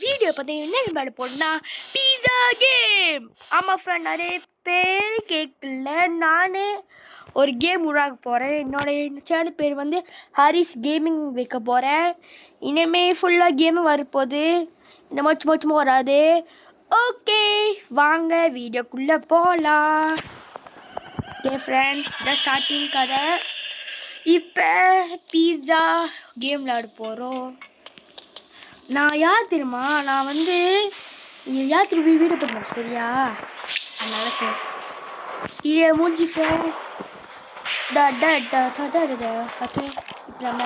Video பார்த்தீங்கன்னா என்ன மேலே போடனா பீஸா கேம். ஆமாம் ஃப்ரெண்ட், நிறைய பேர் கேட்கல. நான் ஒரு கேம் உருவாக்க போகிறேன். என்னோடய சேனல் பேர் வந்து ஹரிஷ் கேமிங் வைக்க போகிறேன். இனிமேல் ஃபுல்லாக கேமும் வரப்போகுது, இந்த மாதிரி சும்மா வராது. ஓகே, வாங்க வீடியோக்குள்ளே போகலாம். ஓகே ஃப்ரெண்ட், இதான் ஸ்டார்டிங் கதை. இப்போ பீஸா கேம் விளையாட போகிறோம். நான் யார் தெரியுமா, நான் வந்து யார் திரும்பி வீடியோ பண்ணுறேன் சரியா? அதனால ஃப்ரெண்ட் ஏ மூஞ்சி ஃப்ரெண்ட் ஓகே. இப்போ நம்ம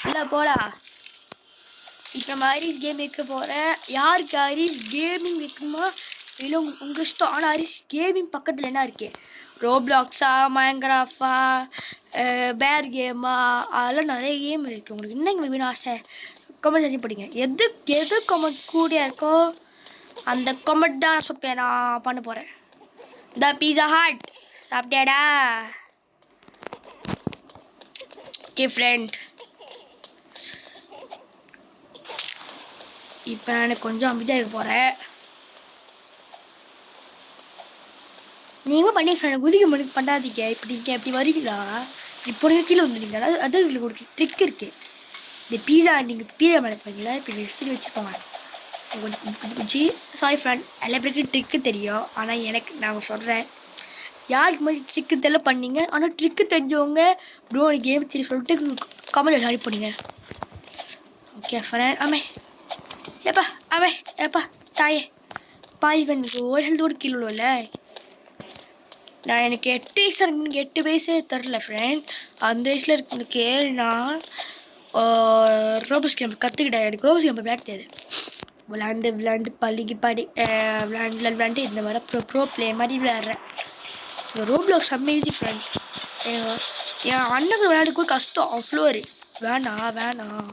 இல்லை போடா. இப்போ நம்ம ஹரிஷ் கேம் வைக்க போகிறேன். யாருக்கு ஹரிஷ் கேமிங் வைக்குமா இல்லை உங்கள் இஷ்டம். ஆனால் ஹரிஷ் கேமிங் பக்கத்தில் என்ன இருக்கு? ரோப்ளாக்ஸா, மைன்கிராஃப்டா, பேர் கேமா, அதெல்லாம் நிறைய கேம் இருக்குது. உங்களுக்கு என்னங்க வேணும் ஆசை கமெண்ட் செஞ்சு படிங்க. எது கமெண்ட் கூடியா இருக்கோ அந்த கமெண்ட் தான் நான் பண்ண போகிறேன். த பீஸா ஹட் சாப்பிட்டியாடா? ஓகே ஃப்ரெண்ட், இப்போ நான் கொஞ்சம் அமைதியாக இருக்க போகிறேன். நீங்கள் பண்ணி ஃப்ரெண்ட் குதிக்க முடியும் பண்ணாதீங்க. இப்படி வரீங்களா? இப்போ நீங்கள் கீழே வந்துட்டீங்களா? அது உங்களுக்கு ட்ரிக் இருக்குது. இந்த பீஸா நீங்கள் பீஸா மேலே போய்ங்களா? இப்போ ரெசிபி வச்சுக்கோங்க. சாரி ஃப்ரெண்ட், எல்லா பேருக்கும் ட்ரிக்கு தெரியும். ஆனால் எனக்கு நான் சொல்கிறேன், யாருக்கு மாதிரி ட்ரிக்கு தெரியல பண்ணீங்க. ஆனால் ட்ரிக்கு தெரிஞ்சவங்க ப்ரோ கேம் தெரியும் சொல்லிட்டு கமெண்ட் சாரி பண்ணிங்க. Okay friend. ஏப்பா தாயே பாய்வனுக்கு ஒரு ஹெல்த்தோடு கீழே இல்லை. நான் எனக்கு 8 வயசு எனக்கு 8 வயசே தெரில ஃப்ரெண்ட். அந்த வயசில் எனக்கு நான் ரோபோஸ் கேம் கற்றுக்கிட்டேன். எனக்கு ரோபோஸ் கேம் விளையாட தெரியாது. விளாண்டு பள்ளிக்கு விளாண்டு இந்த மாதிரி ப்ரோ பிளே மாதிரி விளையாடுறேன். இந்த ரோப்ளாக்ஸ் அமேசி ஃப்ரெண்ட். என் அண்ணனுக்கு விளையாடுக்கு கஷ்டம். அவ்வளோ வேணாம்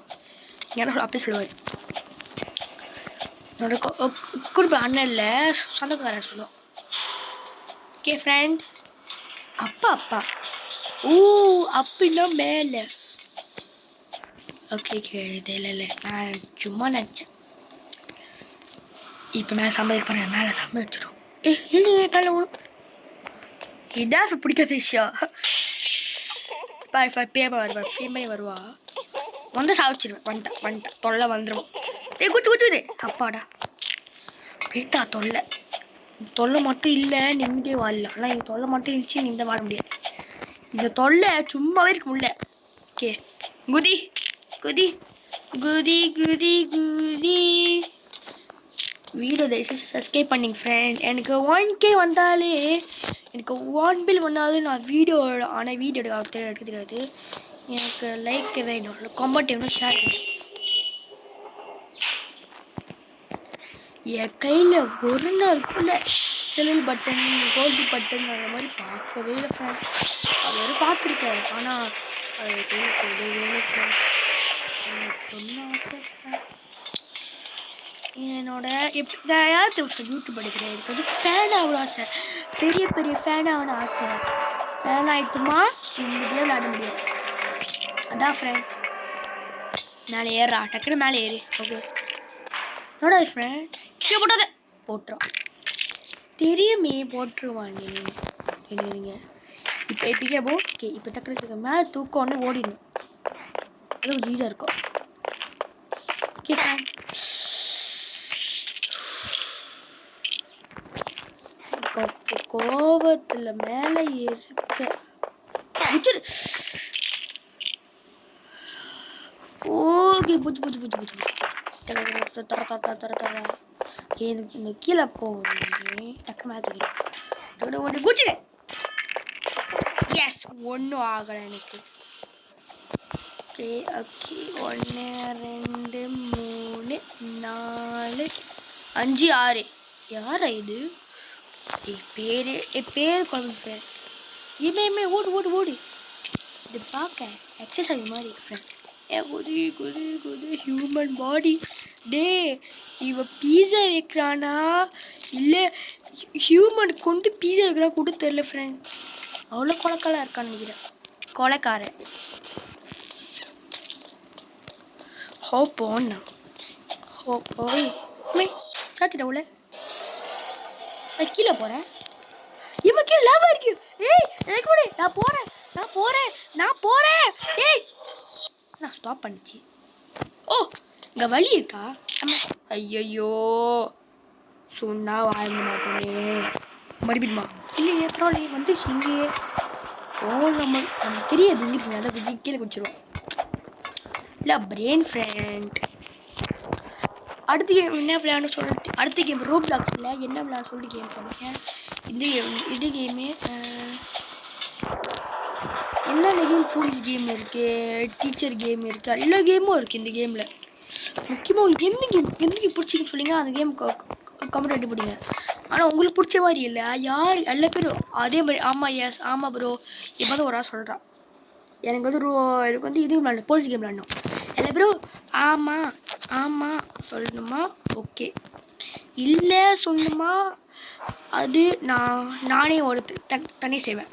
என்ன அப்படி சொல்லுவார். என்னோட குடும்ப அண்ணன் இல்லை, சொந்தக்காரன் சொல்லுவோம். Okay friend. அப்பா அப்படின்னா மேலே. ஓகே இல்லை நான் சும்மா நினச்சேன். இப்போ மேலே சமையல் பண்ண மேலே சமைச்சிடும். இல்லையே மேலே இதான் பிடிக்காத விஷயம். பேர் வருவா வந்து சாப்பிச்சிடுவேன். வந்துட்டேன் தொல்லை வந்துடும். குத்துது அப்பாடா போயிட்டா. தொல்லை மட்டும் இல்லை நிம்மதியே வாழலாம். ஆனால் இந்த தொல்லை மட்டும் இருந்துச்சு நிம்மதியாக வாழ முடியாது. இந்த தொல்லை சும்மாவே இருக்க முடியல. ஓகே குதி குதி குதி குதி குதி. வீடியோ தயவுசெய்து சப்ஸ்கிரைப் பண்ணிங்க ஃப்ரெண்ட். எனக்கு 1K வந்தாலே, எனக்கு 1 பில் வந்தாலே நான் வீடியோ எடுக்க தெரியாது. எனக்கு லைக் வேணும், கமெண்ட் வேணும், ஷேர் வேணும். என் கையில் ஒரு நாளுக்குள்ள செல்லுல் பட்டன், கோல்டு பட்டன் அந்த மாதிரி பார்க்கவே இல்லை ஃப்ரெண்ட். அது வரை பார்த்துருக்கேன், ஆனால் அது கையில் கொடுவே இல்லை ஃப்ரெண்ட். எனக்கு சொன்ன ஆசை ஃப்ரெண்ட். என்னோட நான் யார் யூடியூப் படிக்கிறேன். எனக்கு வந்து ஃபேன் ஆகணும் ஆசை, பெரிய ஃபேன் ஆகணும் ஆசை. ஃபேன் ஆகிட்டுமா நிம்மதியாக விளையாட முடியும். அதான் ஃப்ரெண்ட். மேலே ஏறா, டக்குன்னு மேலே ஏறி. ஓகே என்னோட ஃப்ரெண்ட் கீழே போட்டாத போட்டுரும் தெரியுமே, போட்டுருவான் நீ என்னங்க. இப்போ எப்போ ஓகே. இப்போ டக்குனு மேலே தூக்கம் ஒன்று ஓடிடணும். அது கொஞ்சம் ஈஸியாக இருக்கும். Okay friend. கோபத்தில் மேலே இருக்க ஓகே பூச்சி கீழே போகிறேன். டக்கு மேலே தூக்கிறேன். குச்சிடு. எஸ், ஒன்றும் ஆகலை எனக்கு. ஓகே 1 2 3 4 5 6. யாரா இது? பேர் குழம்பு பேர். இமே ஓடு. இது பார்க்க எக்ஸசைஸ் மாதிரி இருக்கு ஃப்ரெண்ட். குதி ஹியூமன் பாடி. டே இவ பீஸா வைக்கிறானா இல்லை ஹியூமன் கொண்டு பீஸா வைக்கிறான் கூட தெரியல ஃப்ரெண்ட். அவ்வளோ கொலைக்காலாக இருக்கான்னு நினைக்கிறேன். கொலைக்காரன் ஓ ஓய் சாத்திட்ட உள்ள நான் கீழே போகிறேன். இவன் கீழே லாபா இருக்கு. ஏய் எனக்கு கூட நான் போகிறேன். ஏய் நான் ஸ்டாப் பண்ணிச்சு. ஓ இங்கே வழி இருக்கா? ஐயோ சொன்னா வாங்க மாட்டேனே. மறுபடியுமா இல்லையே பரவாயில்லையே வந்துச்சு இங்கேயே. ஓ நமக்கு தெரியாது இங்கே அதை கொஞ்சம் கீழே குடிச்சிருவோம். இல்லை பிரெயின் ஃப்ரெண்ட். அடுத்த கேம் என்ன விளையாடணும் சொல்லிட்டு அடுத்த கேம் ரோப்ளாக்ஸில் என்ன விளையாட சொல்லிட்டு கேம் போனீங்க. இது கேமு என்னென்ன கேம் போலீஸ் கேம் இருக்குது, டீச்சர் கேம் இருக்குது, எல்லா கேமும் இருக்குது இந்த கேமில். முக்கியமாக உங்களுக்கு எந்த கேம் பிடிச்சின்னு சொல்லிங்க அந்த கேம் கமெண்ட் பண்ணி போடுங்க. ஆனால் உங்களுக்கு பிடிச்ச மாதிரி இல்லை யார் எல்லா பேரும் அதே மாதிரி ஆமாம் ப்ரோ இப்போ தான் ஒரு ஆள் சொல்கிறான் எனக்கு வந்து இது விளையாடணும் போலீஸ் கேம் விளையாடணும். எல்லா பேரும் ஆமாம் சொல்லணுமா ஓகே இல்லை சொல்லணுமா அது நானே ஒரு தனி செய்வேன்.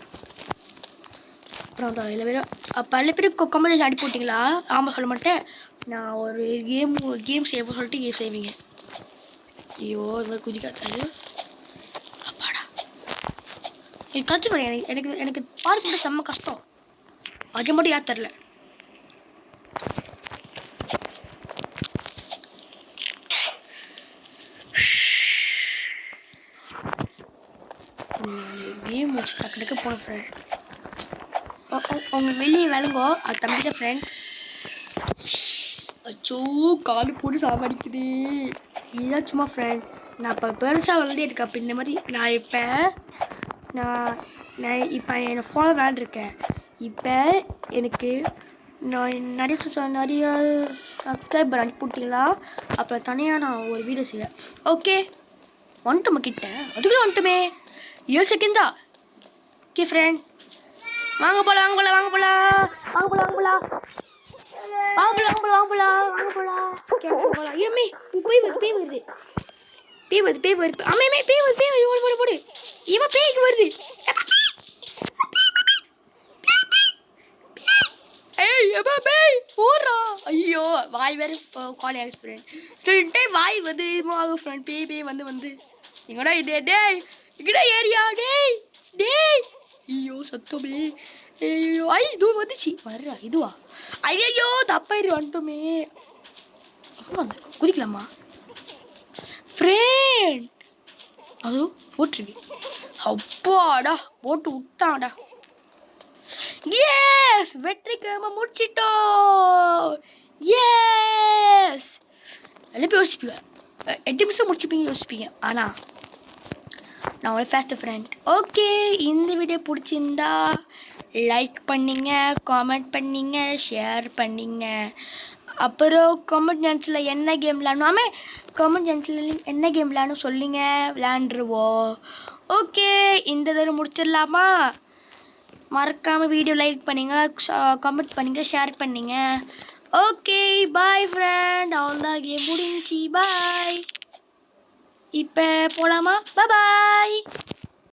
அப்புறம் எல்லா பேரும் பல பேர் கமெண்ட் அனுப்பி போட்டிங்களா? ஆமாம் சொல்ல மாட்டேன். நான் ஒரு கேம் செய்ய சொல்லிட்டு கேம் செய்வீங்க. ஐயோ இது மாதிரி குதிக்காது. அப்பாடா எனக்கு கற்று பண்ணி எனக்கு பார்க்க மட்டும் செம்ம கஷ்டம். அது மட்டும் யார் தரல. கேம் முடிச்சு டக்கு போன ஃப்ரெண்ட் அவங்க வெளியே விளங்கோ அது தம்பி தான் ஃப்ரெண்ட். அச்சோ காலு போட்டு சாப்பாடிக்குது. இதுதான் சும்மா ஃப்ரெண்ட். நான் இப்போ பெருசாக விளையாடி இருக்கேன். அப்போ இந்த மாதிரி நான் இப்போ என்னை ஃபோனில் விளையாண்டுருக்கேன். இப்போ எனக்கு நான் நிறைய சப்ஸ்கிரைபர் அனுப்பிவிட்டிங்களா அப்புறம் தனியாக நான் ஒரு வீடியோ செய்வேன். ஓகே வந்துட்டோம் கிட்ட அதுக்குள்ளே வந்துட்டுமே 7 செகண்ட் தான். ஓகே ஃப்ரெண்ட் வாங்க போலாம். ஐயம்மே பேய் வருது. அம்மே பேய் வருது போடு. இவன் பேய்க்கு வருது. ஐயோ வாய் வேறு காலி ஆகுது ஃப்ரெண்ட். சொல்லிட்டு வாய் வந்து ஆகும் ஃப்ரெண்ட். பேய் வந்து எங்கடா இது இங்கடா ஏரியா டேய் ஐயோ சத்தமே. ஐயோ இதுவும் வந்துச்சு வர்றா இதுவா? ஐயோ தப்பாயிரு வந்துட்டோமே. குதிக்கலாமா ஃப்ரெண்ட்? அதுவும் போட்டிருக்கேன். அப்பாடா போட்டு விட்டான்டா. எஸ் வெற்றிக்காம முடிச்சிட்டோம். எஸ் எல்லாம் போய் யோசிப்பீங்க 8 நிமிஷம் யோசிப்பீங்க. ஆனால் நான் ஒரு ஃபேஸ்ட் ஃப்ரெண்ட். ஓகே இந்த வீடியோ பிடிச்சிருந்தா லைக் பண்ணிங்க, காமெண்ட் பண்ணிங்க, ஷேர் பண்ணிங்க. அப்புறம் கமெண்ட் ஜென்ஸில் என்ன கேம் விளையாடணுமே கமெண்ட் ஜென்ஸில் என்ன கேம் விளையாடணும் சொல்லிங்க விளையாண்டுருவோம். ஓகே இந்த தடவை முடிச்சிடலாமா? மறக்காமல் வீடியோ லைக் பண்ணிங்க, கமெண்ட் பண்ணிங்க, ஷேர் பண்ணிங்க. Okay bye friend. அவ்வளோதான் கேம் முடிஞ்சி. பாய். இப்போ போகலாமா? பாய்.